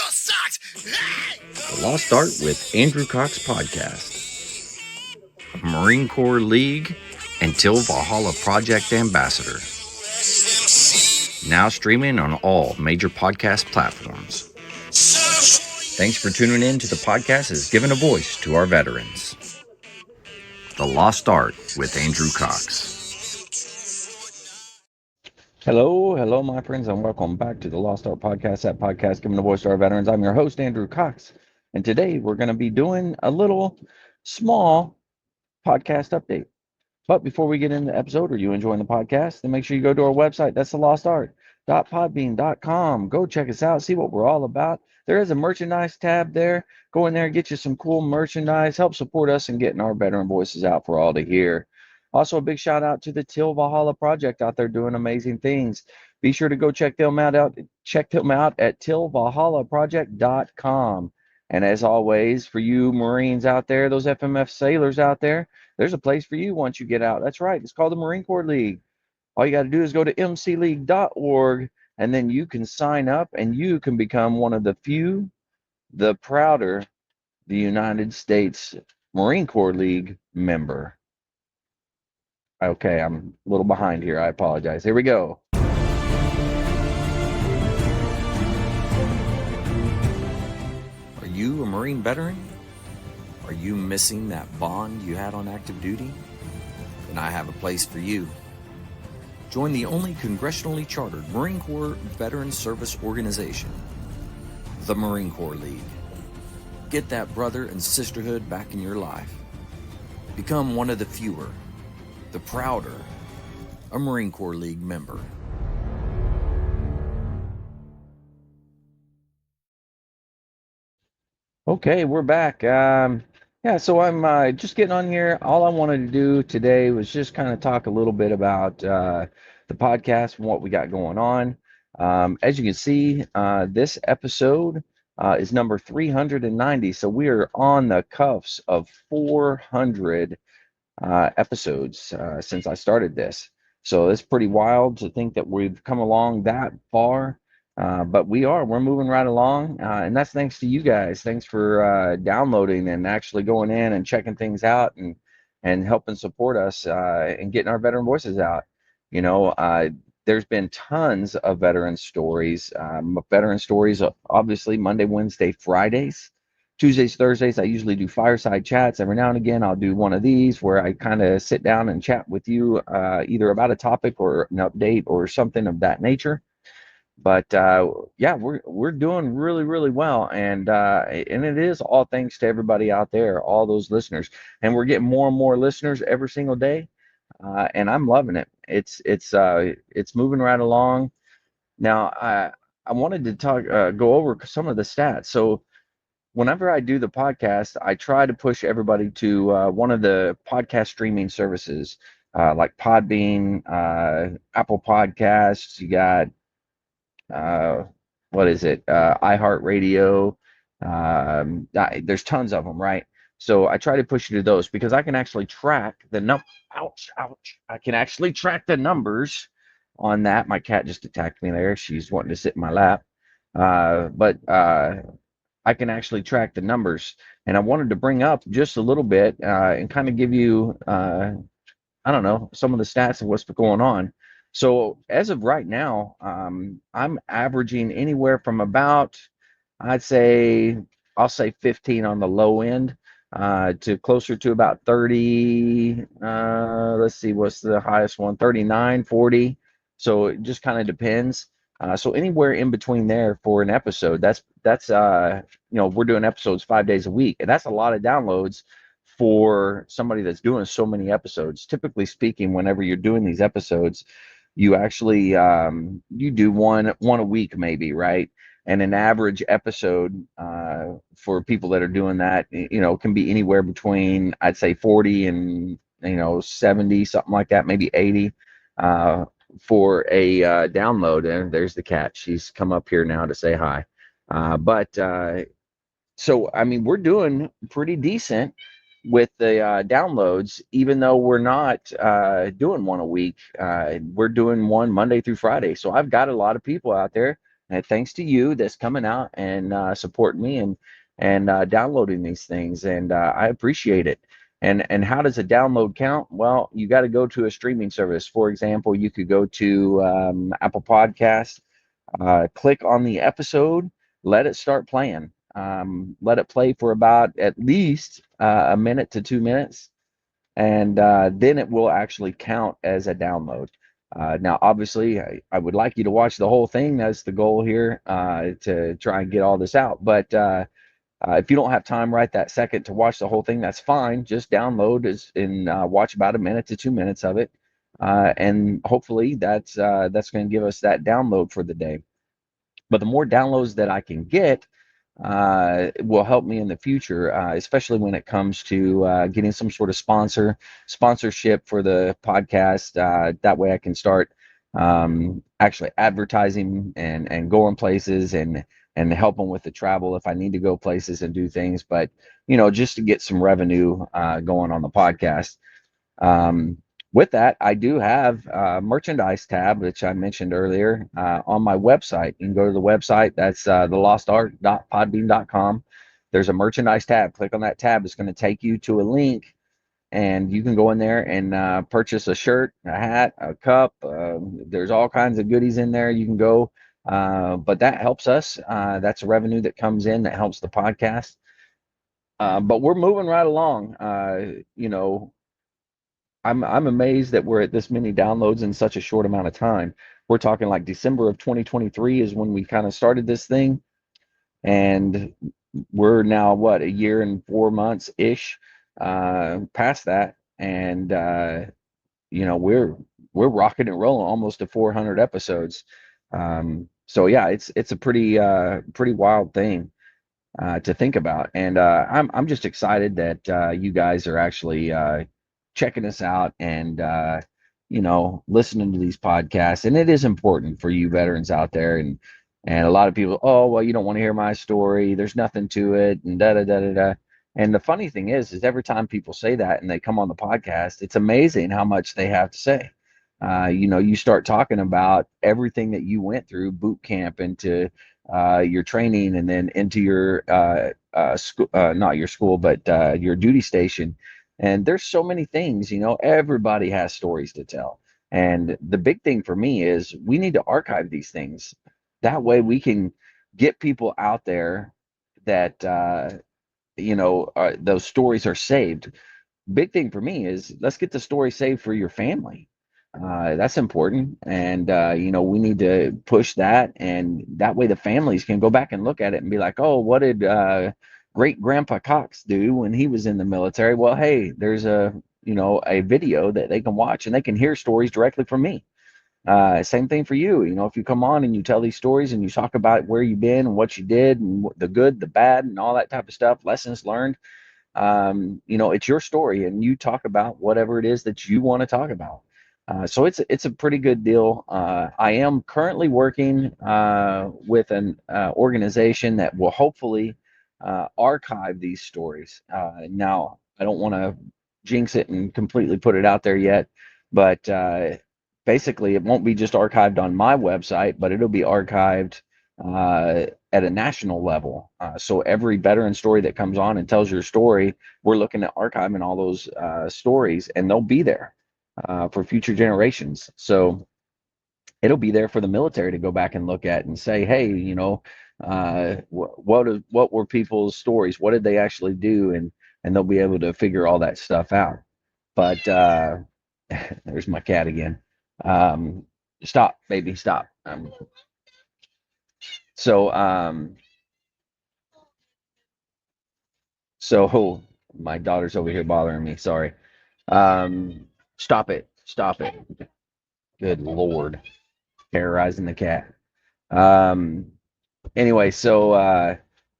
The Lost Art with Andrew Cox podcast. Marine Corps League and Till Valhalla Project Ambassador. Now streaming on all major podcast platforms. Thanks for tuning in to the podcast that's given a voice to our veterans. The Lost Art with Andrew Cox. Hello, my friends, and welcome back to the Lost Art Podcast, that podcast giving a voice to our veterans. I'm your host, Andrew Cox, and today we're going to be doing a little small podcast update. But before we get into the episode, are you enjoying the podcast? Then make sure you go to our website. That's thelostart.podbean.com. Go check us out, see what we're all about. There is a merchandise tab there. Go in there and get you some cool merchandise. Help support us in getting our veteran voices out for all to hear. Also, a big shout out to the Till Valhalla Project out there doing amazing things. Be sure to go check them out at tillvalhallaproject.com. And as always, for you Marines out there, those FMF sailors out there, there's a place for you once you get out. That's right. It's called the Marine Corps League. All you got to do is go to mcleague.org, and then you can sign up and you can become one of the few, the prouder, the United States Marine Corps League member. Okay, I'm a little behind here. I apologize. Here we go. Are you a Marine veteran? Are you missing that bond you had on active duty? Then I have a place for you. Join the only congressionally chartered Marine Corps Veteran Service Organization, the Marine Corps League. Get that brother and sisterhood back in your life. Become one of the fewer, the prouder, a Marine Corps League member. Okay, we're back. So I'm just getting on here. All I wanted to do today was just kind of talk a little bit about the podcast and what we got going on. As you can see, this episode is number 390. So we are on the cuffs of 400 episodes since I started this. So it's pretty wild to think that we've come along that far. But we're moving right along. And that's thanks to you guys. Thanks for downloading and actually going in and checking things out and helping support us and getting our veteran voices out. You know, there's been tons of veteran stories. Obviously, Monday, Wednesday, Fridays. Tuesdays, Thursdays, I usually do fireside chats. Every now and again, I'll do one of these where I kind of sit down and chat with you either about a topic or an update or something of that nature. But we're doing really, really well, and it is all thanks to everybody out there, all those listeners, and we're getting more and more listeners every single day, and I'm loving it. It's moving right along. Now, I wanted to go over some of the stats. So whenever I do the podcast, I try to push everybody to one of the podcast streaming services, like Podbean, Apple Podcasts. You got what is it? iHeartRadio. There's tons of them, right? So I try to push you to those because I can actually track the ouch. I can actually track the numbers on that. My cat just attacked me there. She's wanting to sit in my lap. But I can actually track the numbers. And I wanted to bring up just a little bit and kind of give you, I don't know, some of the stats of what's going on. So as of right now, I'm averaging anywhere from about, I'll say 15 on the low end to closer to about 30. Let's see, what's the highest one? 39, 40. So it just kind of depends. So anywhere in between there for an episode, that's we're doing episodes 5 days a week, and that's a lot of downloads for somebody that's doing so many episodes. Typically speaking, whenever you're doing these episodes, you actually you do one a week maybe, right? And an average episode for people that are doing that, can be anywhere between, I'd say, 40 and 70, something like that, maybe 80 for a download. And there's the cat. She's come up here now to say hi. So I mean, we're doing pretty decent with the downloads, even though we're not doing one a week. We're doing one Monday through Friday. So I've got a lot of people out there And thanks to you that's coming out and supporting me and downloading these things, and I appreciate it. And how does a download count? Well, you got to go to a streaming service. For example, you could go to Apple Podcasts, click on the episode, let it start playing. Let it play for about at least a minute to 2 minutes, and then it will actually count as a download. Now, obviously, I would like you to watch the whole thing. That's the goal here, to try and get all this out. But if you don't have time right that second to watch the whole thing, that's fine. Just download and watch about a minute to 2 minutes of it, and hopefully that's going to give us that download for the day. But the more downloads that I can get, will help me in the future, especially when it comes to getting some sort of sponsorship for the podcast. That way I can start actually advertising and going places and helping with the travel if I need to go places and do things. But just to get some revenue going on the podcast. Um, with that, I do have a merchandise tab, which I mentioned earlier, on my website. You can go to the website. That's thelostart.podbean.com. There's a merchandise tab. Click on that tab. It's going to take you to a link, and you can go in there and purchase a shirt, a hat, a cup. There's all kinds of goodies in there. You can go, but that helps us. That's a revenue that comes in that helps the podcast. But we're moving right along. I'm amazed that we're at this many downloads in such a short amount of time. We're talking like December of 2023 is when we kind of started this thing, and we're now what, a year and 4 months ish past that, and we're rocking and rolling almost to 400 episodes. So yeah, it's a pretty wild thing to think about. And I'm just excited that you guys are actually checking us out and listening to these podcasts. And it is important for you veterans out there. And a lot of people, oh well, you don't want to hear my story. There's nothing to it, and da da da da da. And the funny thing is every time people say that and they come on the podcast, it's amazing how much they have to say. You start talking about everything that you went through, boot camp, into your training, and then into your school, not your school, but your duty station. And there's so many things, everybody has stories to tell. And the big thing for me is we need to archive these things. That way we can get people out there that, those stories are saved. Big thing for me is let's get the story saved for your family. That's important, and we need to push that, and that way the families can go back and look at it and be like, oh, what did great grandpa Cox do when he was in the military? Well, hey, there's a video that they can watch, and they can hear stories directly from me. Same thing for you. If you come on and you tell these stories and you talk about where you've been and what you did and the good, the bad, and all that type of stuff, lessons learned, it's your story, and you talk about whatever it is that you want to talk about. So it's a pretty good deal. I am currently working with an organization that will hopefully archive these stories. Now, I don't want to jinx it and completely put it out there yet, but basically, it won't be just archived on my website, but it'll be archived at a national level. So every veteran story that comes on and tells your story, we're looking at archiving all those stories, and they'll be there for future generations. So it'll be there for the military to go back and look at and say, hey, what were people's stories? What did they actually do? And they'll be able to figure all that stuff out. But there's my cat again. Stop, baby, stop. So so my daughter's over here bothering me. Sorry. Stop it. Stop it. Good Lord. Terrorizing the cat. Um, anyway, so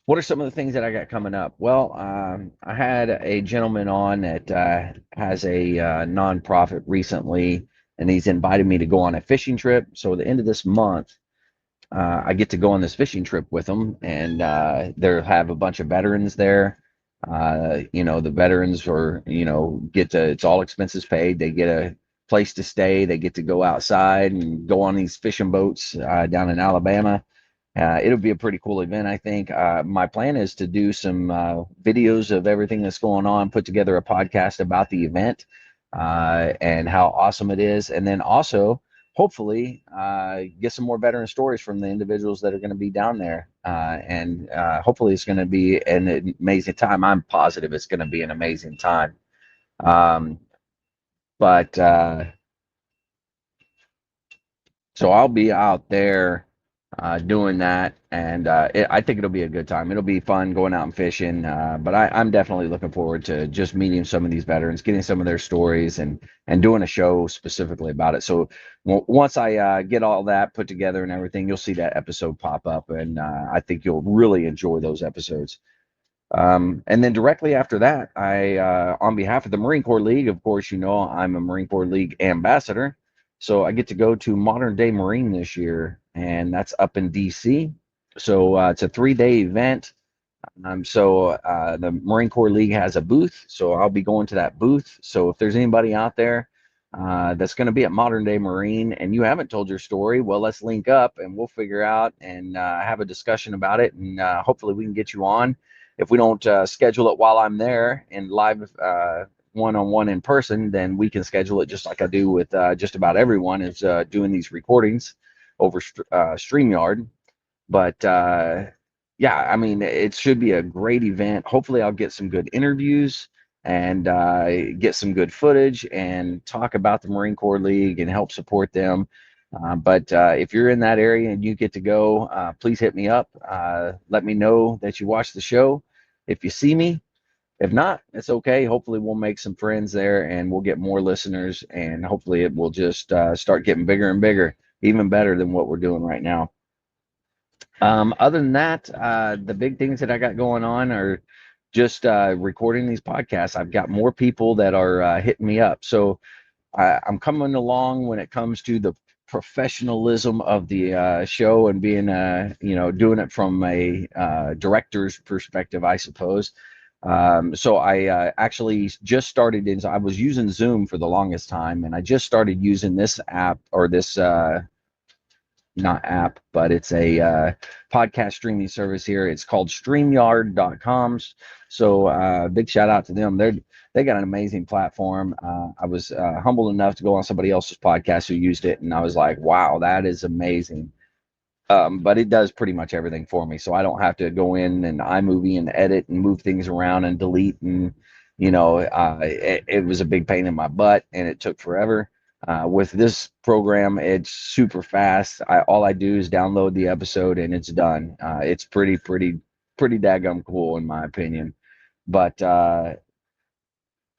what are some of the things that I got coming up? Well, I had a gentleman on that has a nonprofit recently, and he's invited me to go on a fishing trip. So at the end of this month, I get to go on this fishing trip with them, and they'll have a bunch of veterans there. The veterans are, it's all expenses paid. They get a place to stay. They get to go outside and go on these fishing boats down in Alabama. It'll be a pretty cool event, I think. My plan is to do some videos of everything that's going on, put together a podcast about the event and how awesome it is, and then also hopefully get some more veteran stories from the individuals that are going to be down there. And hopefully it's going to be an amazing time. I'm positive it's going to be an amazing time. Um, but So I'll be out there doing that, and I think it'll be a good time. It'll be fun going out and fishing, but I'm definitely looking forward to just meeting some of these veterans, getting some of their stories, and doing a show specifically about it. So once I get all that put together and everything, you'll see that episode pop up, and I think you'll really enjoy those episodes. And then directly after that, on behalf of the Marine Corps League, of course, I'm a Marine Corps League ambassador. So I get to go to Modern Day Marine this year, and that's up in DC. So it's a 3-day event. The Marine Corps League has a booth, so I'll be going to that booth. So if there's anybody out there that's going to be at Modern Day Marine and you haven't told your story, well, let's link up and we'll figure out and have a discussion about it, and hopefully we can get you on. If we don't schedule it while I'm there and live one-on-one in person, then we can schedule it just like I do with just about everyone is doing these recordings over StreamYard. But yeah, I mean, it should be a great event. Hopefully, I'll get some good interviews and get some good footage and talk about the Marine Corps League and help support them. But if you're in that area and you get to go, please hit me up. Let me know that you watched the show. If you see me, if not, it's okay. Hopefully, we'll make some friends there and we'll get more listeners. And hopefully, it will just start getting bigger and bigger, even better than what we're doing right now. Other than that, the big things that I got going on are just recording these podcasts. I've got more people that are hitting me up. So I'm coming along when it comes to the professionalism of the show and being, doing it from a director's perspective, I suppose. So I actually just started I was using Zoom for the longest time, and I just started using this app or this not app, but it's a podcast streaming service here. It's called StreamYard.com. So big shout out to them. They got an amazing platform. I was humbled enough to go on somebody else's podcast who used it, and I was like, wow, that is amazing. But it does pretty much everything for me, so I don't have to go in and iMovie and edit and move things around and delete, and it was a big pain in my butt, and it took forever. With this program, it's super fast. All I do is download the episode and it's done. It's pretty daggum cool in my opinion. But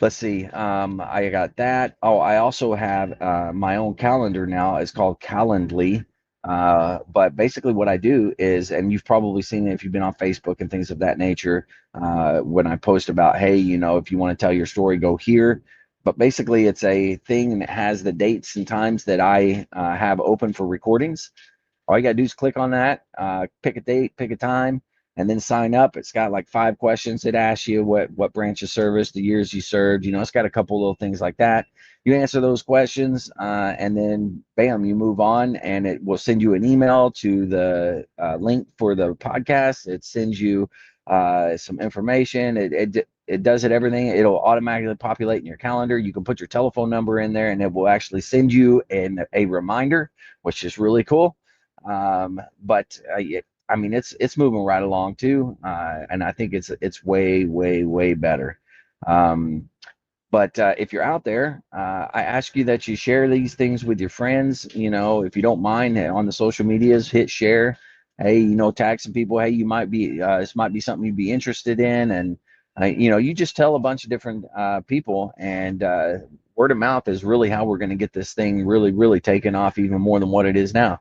let's see. I got that. Oh, I also have my own calendar now. It's called Calendly. But basically, what I do is, and you've probably seen it if you've been on Facebook and things of that nature, when I post about, hey, if you want to tell your story, go here. But basically, it's a thing that has the dates and times that I have open for recordings. All you gotta do is click on that, pick a date, pick a time, and then sign up. It's got like 5 questions. It asks you what branch of service, the years you served. It's got a couple little things like that. You answer those questions, and then bam, you move on, and it will send you an email to the link for the podcast. It sends you some information. It does everything. It'll automatically populate in your calendar. You can put your telephone number in there, and it will actually send you a reminder, which is really cool. But I mean, it's moving right along too, and I think it's way way better. Um, but if you're out there, I ask you that you share these things with your friends. If you don't mind, on the social medias, hit share. Hey, tag some people. Hey, you might be this might be something you'd be interested in, and you just tell a bunch of different people, and word of mouth is really how we're going to get this thing really really taken off even more than what it is now.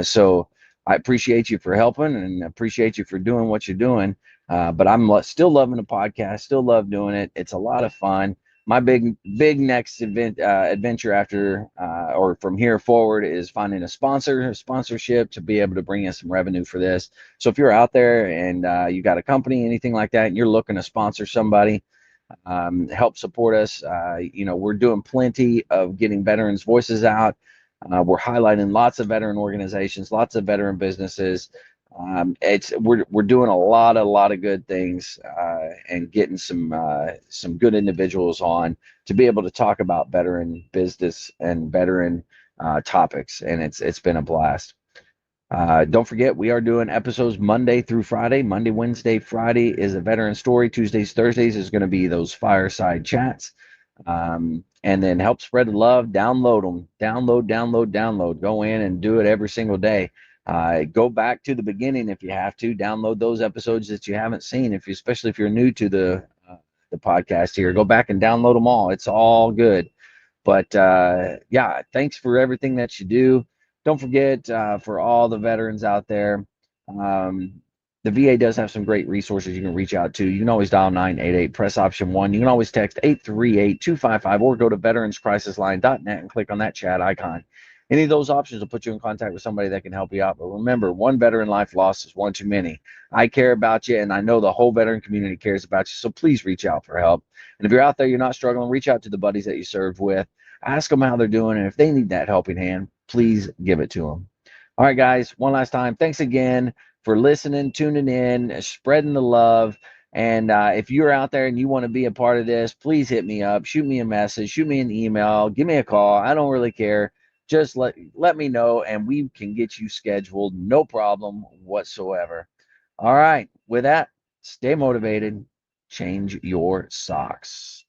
So I appreciate you for helping and appreciate you for doing what you're doing. But I'm still loving the podcast, still love doing it. It's a lot of fun. My big next adventure after or from here forward is finding a sponsorship to be able to bring in some revenue for this. So if you're out there and you got a company, anything like that, and you're looking to sponsor somebody, help support us. We're doing plenty of getting veterans' voices out. We're highlighting lots of veteran organizations, lots of veteran businesses. We're doing a lot of good things, and getting some good individuals on to be able to talk about veteran business and veteran topics, and it's been a blast. Don't forget, we are doing episodes Monday through Friday. Monday, Wednesday, Friday is a veteran story. Tuesdays, Thursdays is going to be those fireside chats. And then help spread the love. Download them. Download. Go in and do it every single day. Go back to the beginning if you have to. Download those episodes that you haven't seen, especially if you're new to the podcast here. Go back and download them all. It's all good. But yeah, thanks for everything that you do. Don't forget, for all the veterans out there, um, the VA does have some great resources you can reach out to. You can always dial 988, press option 1. You can always text 838-255, or go to veteranscrisisline.net and click on that chat icon. Any of those options will put you in contact with somebody that can help you out. But remember, one veteran life lost is one too many. I care about you, and I know the whole veteran community cares about you. So please reach out for help. And if you're out there, you're not struggling, reach out to the buddies that you served with. Ask them how they're doing, and if they need that helping hand, please give it to them. All right, guys, one last time, thanks again for listening, tuning in, spreading the love. And if you're out there and you want to be a part of this, please hit me up, shoot me a message, shoot me an email, give me a call. I don't really care. Just let me know, and we can get you scheduled, no problem whatsoever. All right, with that, stay motivated, change your socks.